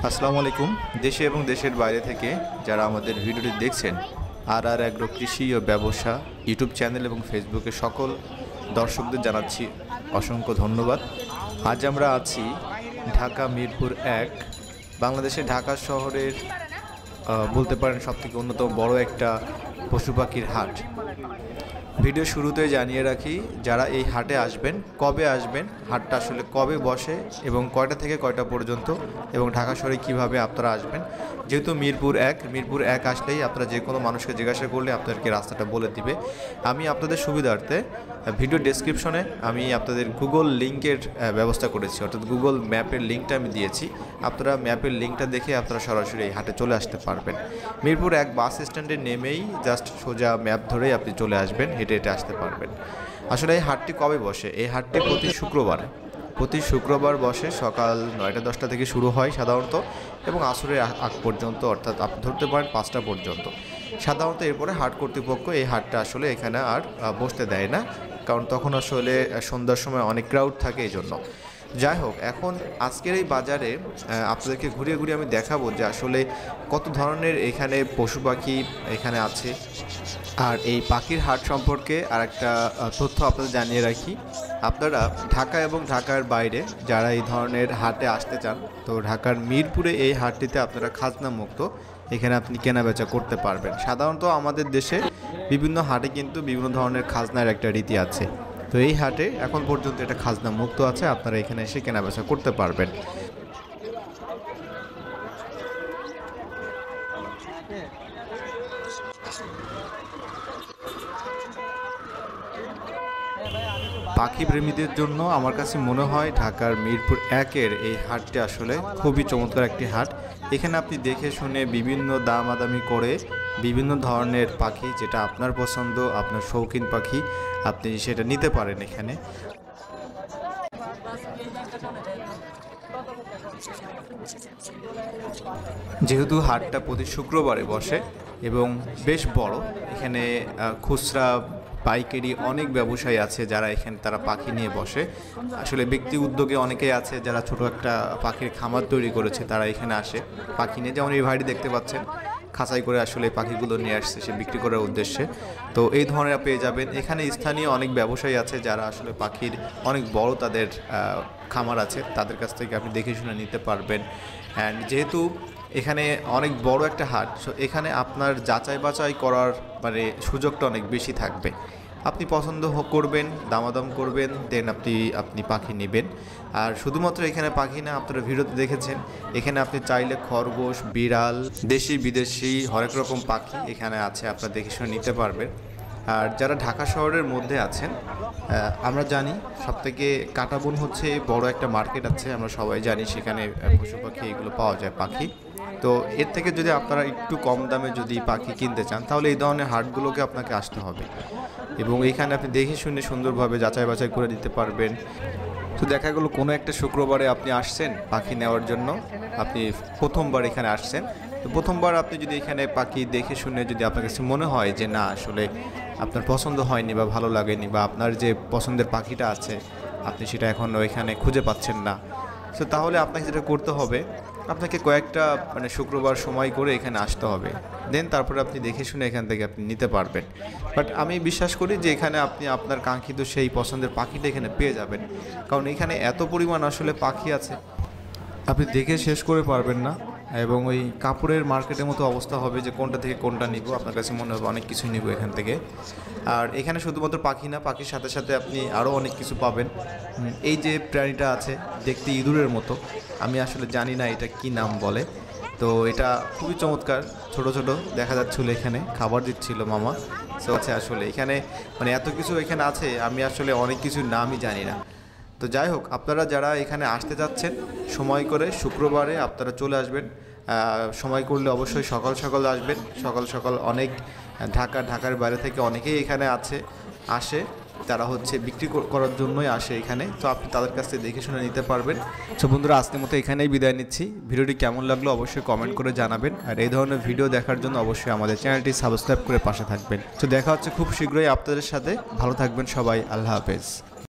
আসসালামু আলাইকুম। দেশে এবং দেশের বাইরে থেকে যারা আমাদের ভিডিওটি দেখছেন, আর এগ্রো কৃষি ও ব্যবসা ইউটিউব চ্যানেল এবং ফেসবুকে সকল দর্শকদের জানাচ্ছি অসংখ্য ধন্যবাদ। আজ আমরা আছি ঢাকা মিরপুর 1, বাংলাদেশের ঢাকা শহরের বলতে পারেন সবথেকে অন্যতম বড় একটা পশু পাখির হাট। ভিডিও শুরুতে জানিয়ে রাখি, যারা এই হাটে আসবেন, কবে আসবেন, হাটটা আসলে কবে বসে এবং কয়টা থেকে কয়টা পর্যন্ত, এবং ঢাকা শহরে কীভাবে আপনারা আসবেন। যেহেতু মিরপুর 1 আসলেই আপনারা যে কোনো মানুষকে জিজ্ঞাসা করলে আপনাদেরকে রাস্তাটা বলে দিবে। আমি আপনাদের সুবিধার্থে ভিডিও ডেসক্রিপশনে আমি আপনাদের গুগল লিঙ্কের ব্যবস্থা করেছি, অর্থাৎ গুগল ম্যাপের লিঙ্কটা আমি দিয়েছি। আপনারা ম্যাপের লিঙ্কটা দেখে আপনারা সরাসরি এই হাটে চলে আসতে পারবেন। মিরপুর 1 বাস স্ট্যান্ডে নেমেই জাস্ট সোজা ম্যাপ ধরেই আপনি চলে আসবেন, হেঁটে হেঁটে আসতে পারবেন। আসলে এই হাটটি কবে বসে? এই হাটটি প্রতি শুক্রবার বসে। সকাল 9টা-10টা থেকে শুরু হয় সাধারণত, এবং আসরের আগ পর্যন্ত, অর্থাৎ আপনি ধরতে পারেন 5টা পর্যন্ত সাধারণত। এরপরে হাট কর্তৃপক্ষ এই হাটটা আসলে এখানে আর বসতে দেয় না, কারণ তখন আসলে সন্ধ্যার সময় অনেক ক্রাউড থাকে এই জন্য। যাই হোক, এখন আজকের এই বাজারে আপনাদেরকে ঘুরিয়ে ঘুরিয়ে আমি দেখাবো যে আসলে কত ধরনের এখানে পশু পাখি এখানে আছে। আর এই পাখির হাট সম্পর্কে আর একটা তথ্য আপনাদের জানিয়ে রাখি, আপনারা ঢাকা এবং ঢাকার বাইরে যারা এই ধরনের হাটে আসতে চান, তো ঢাকার মিরপুরে এই হাটটিতে আপনারা খাজনা মুক্ত, এখানে আপনি কেনাবেচা করতে পারবেন। সাধারণত আমাদের দেশে বিভিন্ন হাটে কিন্তু বিভিন্ন ধরনের খাজনার একটা রীতি আছে, তো এই হাটে এখন পর্যন্ত এটা খাজনা মুক্ত আছে, আপনারা এখানে এসে কেনাবেচা করতে পারবেন। পাখি প্রেমীদের জন্য আমার কাছে মনে হয় ঢাকার মিরপুর 1-এর এই হাটটি আসলে খুবই চমৎকার একটি হাট। এখানে আপনি দেখে শুনে বিভিন্ন দামাদামি করে বিভিন্ন ধরনের পাখি, যেটা আপনার পছন্দ, আপনার শৌখিন পাখি, আপনি সেটা নিতে পারেন এখানে। যেহেতু হাটটা প্রতি শুক্রবারে বসে এবং বেশ বড়, এখানে খুচরা পাইকারি অনেক ব্যবসায়ী আছে যারা এখানে তারা পাখি নিয়ে বসে। আসলে ব্যক্তি উদ্যোগে অনেকেই আছে যারা ছোট একটা পাখির খামার তৈরি করেছে, তারা এখানে আসে পাখি নিয়ে। যেমন এই ভাইটি দেখতে পাচ্ছেন, খাঁচাই করে আসলে পাখিগুলো নিয়ে আসছে সে বিক্রি করার উদ্দেশ্যে। তো এই ধরনের পেয়ে যাবেন। এখানে স্থানীয় অনেক ব্যবসায়ী আছে যারা আসলে পাখির অনেক বড় তাদের খামার আছে, তাদের কাছ থেকে আপনি দেখে শুনে নিতে পারবেন। অ্যান্ড যেহেতু এখানে অনেক বড় একটা হাট, সো এখানে আপনার যাচাই বাছাই করার সুযোগটা অনেক বেশি থাকবে। আপনি পছন্দ করবেন, দামাদাম করবেন, দেন আপনি পাখি নেবেন। আর শুধুমাত্র এখানে পাখি না, আপনারা ভিডিওতে দেখেছেন, এখানে আপনি চাইলে খরগোশ, বিড়াল, দেশি বিদেশি হরেক রকম পাখি এখানে আছে, আপনারা দেখে শুনে নিতে পারবেন। আর যারা ঢাকা শহরের মধ্যে আছেন, আমরা জানি সবথেকে কাঁটাবন হচ্ছে বড় একটা মার্কেট আছে, আমরা সবাই জানি সেখানে পশু পাখি এগুলো পাওয়া যায় পাখি। তো এর থেকে যদি আপনারা একটু কম দামে যদি পাখি কিনতে চান, তাহলে এই ধরনের হাটগুলোকে আপনাকে আসতে হবে, এবং এখানে আপনি দেখে শুনে সুন্দরভাবে যাচাই বাছাই করে দিতে পারবেন। তো দেখা গেলো কোনো একটা শুক্রবারে আপনি আসছেন পাখি নেওয়ার জন্য, আপনি প্রথমবার এখানে আসছেন, তো প্রথমবার আপনি যদি এখানে পাখি দেখে শুনে যদি আপনার কাছে মনে হয় যে না আসলে আপনার পছন্দ হয়নি বা ভালো লাগেনি, বা আপনার যে পছন্দের পাখিটা আছে আপনি সেটা এখন ওইখানে খুঁজে পাচ্ছেন না, তো তাহলে আপনাকে যেটা করতে হবে, আপনাকে কয়েকটা শুক্রবার সময় করে এখানে আসতে হবে, দেন তারপরে আপনি দেখে শুনে এখান থেকে আপনি নিতে পারবেন। বাট আমি বিশ্বাস করি যে এখানে আপনি আপনার কাঙ্ক্ষিত সেই পছন্দের পাখিটা এখানে পেয়ে যাবেন, কারণ এখানে এত পরিমাণ আসলে পাখি আছে আপনি দেখে শেষ করে পারবেন না, এবং ওই কাপড়ের মার্কেটের মতো অবস্থা হবে যে কোনটা থেকে কোনটা নিব, আপনার কাছে মনে হবে অনেক কিছু নিব এখান থেকে। আর এখানে শুধুমাত্র পাখি না, পাখির সাথে সাথে আপনি আরও অনেক কিছু পাবেন। এই যে প্রাণীটা আছে দেখতে ইঁদুরের মতো, আমি আসলে জানি না এটা কি নাম বলে, তো এটা খুবই চমৎকার, ছোট ছোট দেখা যাচ্ছিল, এখানে খাবার দিচ্ছিল মামা। সো আছে আসলে এখানে এত কিছু এখানে আছে, আমি আসলে অনেক কিছুর নামই জানি না। তো যাই হোক, আপনারা যারা এখানে আসতে যাচ্ছেন সময় করে শুক্রবারে আপনারা চলে আসবেন। সময় করলে অবশ্যই সকাল সকাল আসবেন। সকাল সকাল অনেক ঢাকার বাইরে থেকে অনেকেই এখানে আসে, তারা হচ্ছে বিক্রি করার জন্যই আসে এখানে। তো আপনি তাদের কাছ থেকে দেখে শুনে নিতে পারবেন। তো বন্ধুরা, আজকের মতো এখানেই বিদায় নিচ্ছি। ভিডিওটি কেমন লাগলো অবশ্যই কমেন্ট করে জানাবেন, আর এই ধরনের ভিডিও দেখার জন্য অবশ্যই আমাদের চ্যানেলটি সাবস্ক্রাইব করে পাশে থাকবেন। তো দেখা হচ্ছে খুব শীঘ্রই আপনাদের সাথে। ভালো থাকবেন সবাই, আল্লাহ হাফেজ।